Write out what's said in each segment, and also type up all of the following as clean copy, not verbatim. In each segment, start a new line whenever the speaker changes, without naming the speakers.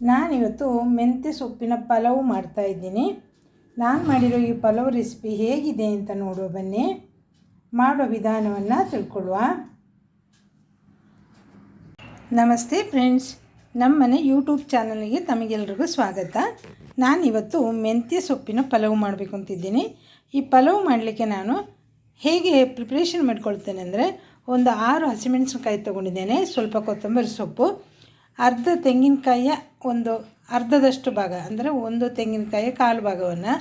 ನಾನಿವತ್ತು ಮೆಂತ್ಯ ಸೊಪ್ಪಿನ ಪಲಾವ್ ಮಾಡ್ತಾಯಿದ್ದೀನಿ. ನಾನು ಮಾಡಿರೋ ಈ ಪಲಾವ್ ರೆಸಿಪಿ ಹೇಗಿದೆ ಅಂತ ನೋಡುವ ಬನ್ನಿ. ಮಾಡೋ ವಿಧಾನವನ್ನು ತಿಳ್ಕೊಳ್ಳುವ. ನಮಸ್ತೆ ಫ್ರೆಂಡ್ಸ್, ನಮ್ಮನೆ ಯೂಟ್ಯೂಬ್ ಚಾನಲ್ಗೆ ತಮಗೆಲ್ರಿಗೂ ಸ್ವಾಗತ. ನಾನಿವತ್ತು ಮೆಂತ್ಯ ಸೊಪ್ಪಿನ ಪಲಾವ್ ಮಾಡಬೇಕು ಅಂತಿದ್ದೀನಿ. ಈ ಪಲಾವ್ ಮಾಡಲಿಕ್ಕೆ ನಾನು ಹೇಗೆ ಪ್ರಿಪ್ರೇಷನ್ ಮಾಡ್ಕೊಳ್ತೇನೆ ಅಂದರೆ, ಒಂದು 6 ಹಸಿಮೆಣಸಿನಕಾಯಿ ತೊಗೊಂಡಿದ್ದೇನೆ, ಸ್ವಲ್ಪ ಕೊತ್ತಂಬರಿ ಸೊಪ್ಪು, ಅರ್ಧ ತೆಂಗಿನಕಾಯಿಯ ಒಂದು ಅರ್ಧದಷ್ಟು ಭಾಗ ಅಂದರೆ ಒಂದು ತೆಂಗಿನಕಾಯಿಯ ಕಾಲು ಭಾಗವನ್ನು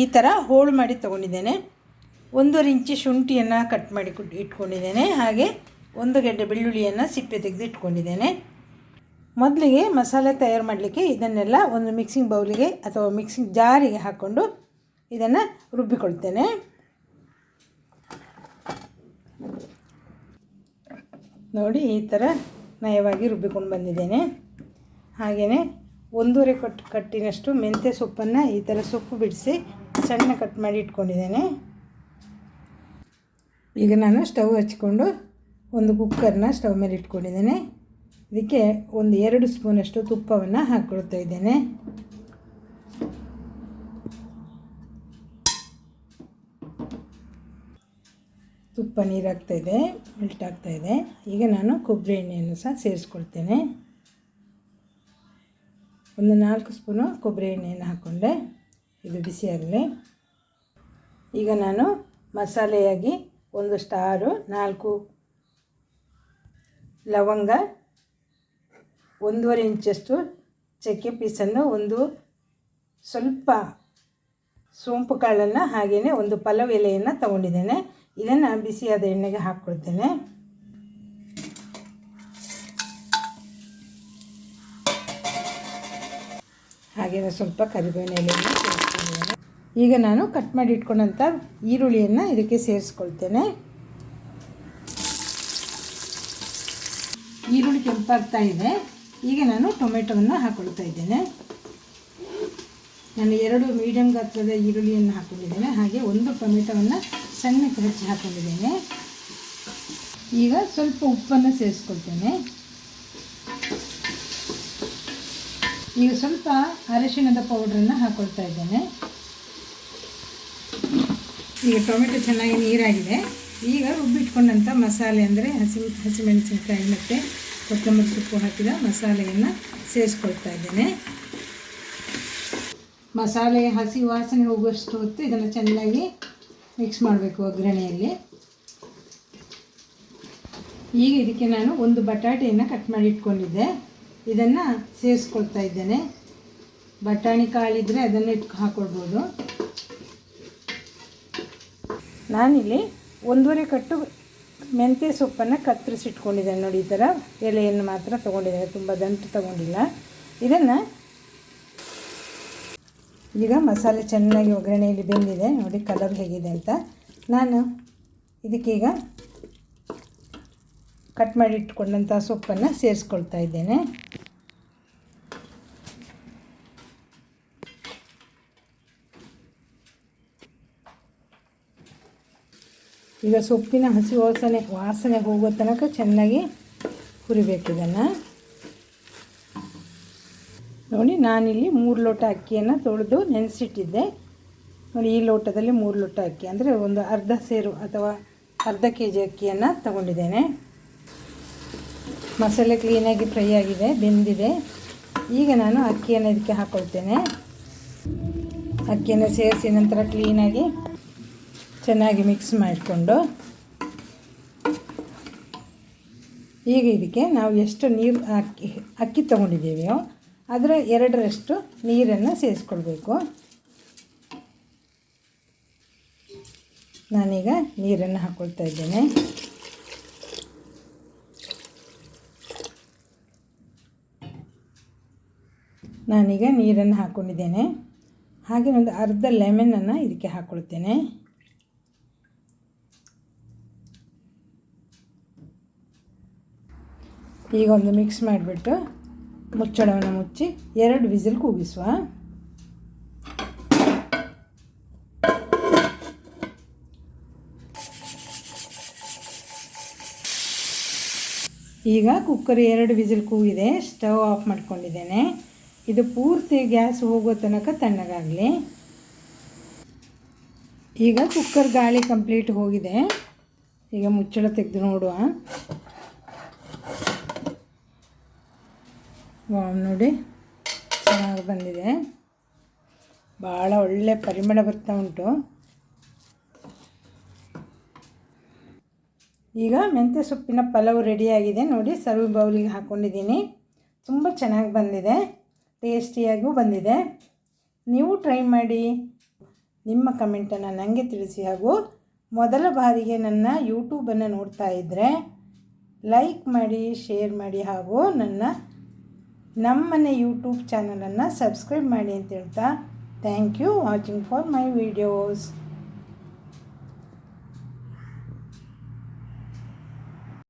ಈ ಥರ ಹೋಳು ಮಾಡಿ ತೊಗೊಂಡಿದ್ದೇನೆ. 1.5 ಇಂಚು ಶುಂಠಿಯನ್ನು ಕಟ್ ಮಾಡಿ ಇಟ್ಕೊಂಡಿದ್ದೇನೆ. ಹಾಗೆ 1 ಗೆಡ್ಡೆ ಬೆಳ್ಳುಳ್ಳಿಯನ್ನು ಸಿಪ್ಪೆ ತೆಗೆದು ಇಟ್ಕೊಂಡಿದ್ದೇನೆ. ಮೊದಲಿಗೆ ಮಸಾಲೆ ತಯಾರು ಮಾಡಲಿಕ್ಕೆ ಇದನ್ನೆಲ್ಲ ಒಂದು ಮಿಕ್ಸಿಂಗ್ ಬೌಲಿಗೆ ಅಥವಾ ಮಿಕ್ಸಿಂಗ್ ಜಾರಿಗೆ ಹಾಕ್ಕೊಂಡು ಇದನ್ನು ರುಬ್ಬಿಕೊಳ್ತೇನೆ. ನೋಡಿ, ಈ ಥರ ನಯವಾಗಿ ರುಬ್ಬಿಕೊಂಡು ಬಂದಿದ್ದೇನೆ. ಹಾಗೆಯೇ 1.5 ಕಟ್ಟಿನಷ್ಟು ಮೆಂತ್ಯ ಸೊಪ್ಪನ್ನು ಈ ಥರ ಸೊಪ್ಪು ಬಿಡಿಸಿ ಸಣ್ಣ ಕಟ್ ಮಾಡಿ ಇಟ್ಕೊಂಡಿದ್ದೇನೆ. ಈಗ ನಾನು ಸ್ಟವ್ ಹಚ್ಕೊಂಡು ಒಂದು ಕುಕ್ಕರ್ನ ಸ್ಟವ್ ಮೇಲೆ ಇಟ್ಕೊಂಡಿದ್ದೇನೆ. ಇದಕ್ಕೆ ಒಂದು 2 ಸ್ಪೂನಷ್ಟು ತುಪ್ಪವನ್ನು ಹಾಕ್ಕೊಳ್ತಾ ಇದ್ದೇನೆ. ತುಪ್ಪ ನೀರಾಗ್ತಾಯಿದೆ, ಮೆಲ್ಟ್ ಆಗ್ತಾಯಿದೆ. ಈಗ ನಾನು ಕೊಬ್ಬರಿ ಎಣ್ಣೆಯನ್ನು ಸಹ ಸೇರಿಸ್ಕೊಳ್ತೇನೆ. ಒಂದು 4 ಸ್ಪೂನು ಕೊಬ್ಬರಿ ಎಣ್ಣೆಯನ್ನು ಹಾಕ್ಕೊಂಡೆ. ಇದು ಬಿಸಿಯಾಗಲಿ. ಈಗ ನಾನು ಮಸಾಲೆಯಾಗಿ 1 ಸ್ಟಾರು, 4 ಲವಂಗ, 1.5 ಇಂಚಷ್ಟು ಚಕ್ಕೆ ಪೀಸನ್ನು, ಒಂದು ಸ್ವಲ್ಪ ಸೋಂಪು ಕಾಳನ್ನು, ಹಾಗೆಯೇ ಒಂದು ಪಲಾವ್ ಎಲೆಯನ್ನು ತಗೊಂಡಿದ್ದೇನೆ. ಇದನ್ನು ಬಿಸಿಯಾದ ಎಣ್ಣೆಗೆ ಹಾಕ್ಕೊಳ್ತೇನೆ. ಹಾಗೆಯೇ ಸ್ವಲ್ಪ ಕರಿಬೇವಿನ ಎಲೆಯನ್ನು ಸೇರಿಸ್ಕೊಂಡಿದ್ದೇನೆ. ಈಗ ನಾನು ಕಟ್ ಮಾಡಿ ಇಟ್ಕೊಂಡಂಥ ಈರುಳ್ಳಿಯನ್ನು ಇದಕ್ಕೆ ಸೇರಿಸ್ಕೊಳ್ತೇನೆ. ಈರುಳ್ಳಿ ಕೆಂಪಾಗ್ತಾ ಇದೆ. ಈಗ ನಾನು ಟೊಮೆಟೊವನ್ನು ಹಾಕ್ಕೊಳ್ತಾ ಇದ್ದೇನೆ. ನಾನು 2 ಮೀಡಿಯಮ್ ಗಾತ್ರದ ಈರುಳ್ಳಿಯನ್ನು ಹಾಕ್ಕೊಂಡಿದ್ದೇನೆ. ಹಾಗೆ 1 ಟೊಮೆಟೊವನ್ನು ಸಣ್ಣಕ್ಕೆ ಹೆಚ್ಚಿ ಹಾಕ್ಕೊಂಡಿದ್ದೇನೆ. ಈಗ ಸ್ವಲ್ಪ ಉಪ್ಪನ್ನು ಸೇರಿಸ್ಕೊಳ್ತೇನೆ. ಈಗ ಸ್ವಲ್ಪ ಅರಿಶಿಣದ ಪೌಡ್ರನ್ನು ಹಾಕ್ಕೊಳ್ತಾ ಇದ್ದೇನೆ. ಈಗ ಟೊಮೆಟೊ ಚೆನ್ನಾಗಿ ನೀರಾಗಿದೆ. ಈಗ ರುಬ್ಬಿಟ್ಕೊಂಡಂಥ ಮಸಾಲೆ ಅಂದರೆ ಹಸಿಮೆಣಸಿನಕಾಯಿ ಮತ್ತು ಕೊತ್ತಂಬರಿ ಸೊಪ್ಪು ಹಾಕಿದ ಮಸಾಲೆಯನ್ನು ಸೇರಿಸ್ಕೊಳ್ತಾ ಇದ್ದೇನೆ. ಮಸಾಲೆ ಹಸಿ ವಾಸನೆ ಹೋಗುವಷ್ಟು ಹೊತ್ತು ಇದನ್ನು ಚೆನ್ನಾಗಿ ಮಿಕ್ಸ್ ಮಾಡಬೇಕು ಒಗ್ಗರಣೆಯಲ್ಲಿ. ಈಗ ಇದಕ್ಕೆ ನಾನು 1 ಬಟಾಟೆಯನ್ನು ಕಟ್ ಮಾಡಿ ಇಟ್ಕೊಂಡಿದ್ದೆ, ಇದನ್ನು ಸೇರಿಸ್ಕೊಳ್ತಾ ಇದ್ದೇನೆ. ಬಟಾಣಿ ಕಾಳಿದ್ರೆ ಅದನ್ನು ಹಾಕ್ಕೊಳ್ಬೋದು. ನಾನಿಲ್ಲಿ 1.5 ಕಟ್ಟು ಮೆಂತ್ಯ ಸೊಪ್ಪನ್ನು ಕತ್ತರಿಸಿಟ್ಕೊಂಡಿದ್ದೇನೆ. ನೋಡಿ, ಈ ಥರ ಎಲೆಯನ್ನು ಮಾತ್ರ ತೊಗೊಂಡಿದ್ದೇನೆ, ತುಂಬ ದಂಟು ತೊಗೊಂಡಿಲ್ಲ. ಇದನ್ನು ಈಗ ಮಸಾಲೆ ಚೆನ್ನಾಗಿ ಒಗ್ಗರಣೆಯಲ್ಲಿ ಬೆಂದಿದೆ. ನೋಡಿ ಕಲರ್ ಹೇಗಿದೆ ಅಂತ. ನಾನು ಇದಕ್ಕೀಗ ಕಟ್ ಮಾಡಿ ಇಟ್ಕೊಂಡಂಥ ಸೊಪ್ಪನ್ನು ಸೇರಿಸ್ಕೊಳ್ತಾ ಇದ್ದೇನೆ. ಈಗ ಸೊಪ್ಪಿನ ಹಸಿ ವಾಸನೆ ಹೋಗೋ ತನಕ ಚೆನ್ನಾಗಿ ಹುರಿಬೇಕು ಇದನ್ನು. ನೋಡಿ, ನಾನಿಲ್ಲಿ 3 ಲೋಟ ಅಕ್ಕಿಯನ್ನು ತೊಳೆದು ನೆನೆಸಿಟ್ಟಿದ್ದೆ. ನೋಡಿ, ಈ ಲೋಟದಲ್ಲಿ 3 ಲೋಟ ಅಕ್ಕಿ ಅಂದರೆ ಒಂದು ಅರ್ಧ ಸೇರು ಅಥವಾ ಅರ್ಧ kg ಅಕ್ಕಿಯನ್ನು ತಗೊಂಡಿದ್ದೇನೆ. ಮಸಾಲೆ ಕ್ಲೀನಾಗಿ ಫ್ರೈ ಆಗಿದೆ, ಬೆಂದಿದೆ. ಈಗ ನಾನು ಅಕ್ಕಿಯನ್ನು ಇದಕ್ಕೆ ಹಾಕ್ಕೊಳ್ತೇನೆ. ಅಕ್ಕಿಯನ್ನು ಸೇರಿಸಿ ನಂತರ ಕ್ಲೀನಾಗಿ ಚೆನ್ನಾಗಿ ಮಿಕ್ಸ್ ಮಾಡಿಕೊಂಡು ಈಗ ಇದಕ್ಕೆ ನಾವು ಎಷ್ಟು ನೀರು ಅಕ್ಕಿ ತೊಗೊಂಡಿದ್ದೇವೆಯೋ ಅದರ 2ರಷ್ಟು ನೀರನ್ನು ಸೇರಿಸ್ಕೊಳ್ಬೇಕು. ನಾನೀಗ ನೀರನ್ನು ಹಾಕ್ಕೊಳ್ತಾ ಇದ್ದೇನೆ. ನಾನೀಗ ನೀರನ್ನು ಹಾಕ್ಕೊಂಡಿದ್ದೇನೆ. ಹಾಗೆ ಒಂದು ಅರ್ಧ ಲೆಮನನ್ನು ಇದಕ್ಕೆ ಹಾಕ್ಕೊಳ್ತೇನೆ. ಈಗ ಒಂದು ಮಿಕ್ಸ್ ಮಾಡಿಬಿಟ್ಟು ಮುಚ್ಚಳವನ್ನು ಮುಚ್ಚಿ 2 ವಿಸಿಲ್ ಕೂಗಿಸುವ. ಈಗ ಕುಕ್ಕರ್ 2 ವಿಸಿಲ್ ಕೂಗಿದೆ. ಸ್ಟವ್ ಆಫ್ ಮಾಡ್ಕೊಂಡಿದ್ದೇನೆ. ಇದು ಪೂರ್ತಿ ಗ್ಯಾಸ್ ಹೋಗೋ ತನಕ ತಣ್ಣಗಾಗಲಿ. ಈಗ ಕುಕ್ಕರ್ ಗಾಳಿ ಕಂಪ್ಲೀಟ್ ಹೋಗಿದೆ. ಈಗ ಮುಚ್ಚಳ ತೆಗೆದು ನೋಡುವ. ನೋಡಿ ಚೆನ್ನಾಗಿ ಬಂದಿದೆ. ಭಾಳ ಒಳ್ಳೆ ಪರಿಮಳ ಬರ್ತಾ ಉಂಟು. ಈಗ ಮೆಂತ್ಯ ಸೊಪ್ಪಿನ ಪಲಾವ್ ರೆಡಿಯಾಗಿದೆ ನೋಡಿ. ಸರ್ವ್ ಬೌಲಿಗೆ ಹಾಕ್ಕೊಂಡಿದ್ದೀನಿ. ತುಂಬ ಚೆನ್ನಾಗಿ ಬಂದಿದೆ, ಟೇಸ್ಟಿಯಾಗೂ ಬಂದಿದೆ. ನೀವು ಟ್ರೈ ಮಾಡಿ, ನಿಮ್ಮ ಕಮೆಂಟನ್ನು ನನಗೆ ತಿಳಿಸಿ. ಹಾಗೂ ಮೊದಲ ಬಾರಿಗೆ ನನ್ನ ಯೂಟ್ಯೂಬನ್ನು ನೋಡ್ತಾ ಇದ್ದರೆ ಲೈಕ್ ಮಾಡಿ, ಶೇರ್ ಮಾಡಿ, ಹಾಗೂ ನಮ್ಮನೆ ಯೂಟ್ಯೂಬ್ ಚಾನಲನ್ನು ಸಬ್ಸ್ಕ್ರೈಬ್ ಮಾಡಿ ಅಂತ ಹೇಳ್ತಾ thank you watching for my videos.